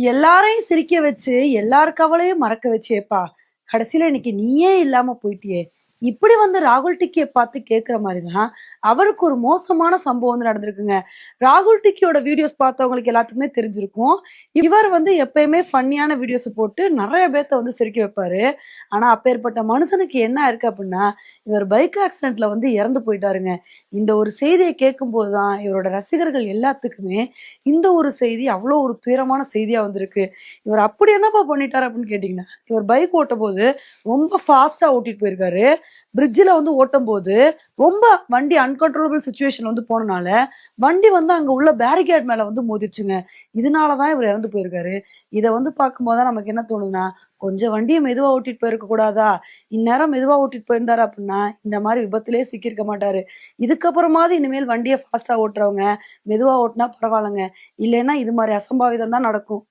எல்லாரையும் சிரிக்க வச்சு, எல்லார் கவலையும் மறக்க வச்சேப்பா! கடைசில இன்னைக்கு நீயே இல்லாம போயிட்டியே! இப்படி வந்து ராகுல் டிக்கிய பார்த்து கேட்கிற மாரி தான், அவருக்கு ஒரு மோசமான சம்பவம் வந்து நடந்திருக்குங்க. ராகுல் டிக்கியோட வீடியோஸ் பார்த்தவங்களுக்கு எல்லாத்துக்குமே தெரிஞ்சிருக்கும். இவர் வந்து எப்பயுமே ஃபன்னியான வீடியோஸ் போட்டு நெறைய பேத்த வந்து சிரிக்க வைப்பாரு. ஆனா, அப்பேற்பட்ட மனுஷனுக்கு என்ன ஆயிருக்கு அப்டின்னா, இவர் பைக் ஆக்சிடென்ட்ல வந்து இறந்து போயிட்டாருங்க. இந்த ஒரு செய்திய கேட்கும்போது தான், இவரோட ரசிகர்கள் எல்லாத்துக்குமே இந்த ஒரு செய்தி அவ்ளோ ஒரு துயரமான செய்தியா வந்திருக்கு. இவர் அப்படி என்னப்பா பண்ணிட்டாரு அப்படின்னு கேட்டீங்கன்னா, இவர் பைக் ஓட்டும்போது ரொம்ப ஃபாஸ்ட்டா ஓட்டிட்டு போயிருக்காரு. பிரிட்ஜ்ல வந்து ஓட்டும்போது ரொம்ப வண்டி அன்கண்ட்ரோலபிள் சிச்சுவேஷன் வந்து போனனால, வண்டி வந்து அங்க உள்ள பேரிகேட் மேல வந்து மோதிருச்சுங்க. இதனால தான் இவர் இறந்து போயிருக்காரு. இத வந்து பார்க்கும்போது தான் நமக்கு என்ன தோணுதுன்னா, கொஞ்சம் வண்டிய மெதுவா ஓட்டிட்டு போயிருக்க கூடாதா? இந்நேரம் மெதுவா ஓட்டிட்டு போயிருந்தாரு அப்படின்னா, இந்த மாரி விபத்திலே சிக்கியிருக்க மாட்டாரு. இதுக்கப்புறமாவது இனிமேல் வண்டிய ஃபாஸ்ட்டா ஓட்டுறவங்க, மெதுவா ஓட்டுனா பரவால்லங்க. இல்லைன்னா இது மாரி அசம்பாவிதம் தான் நடக்கும்.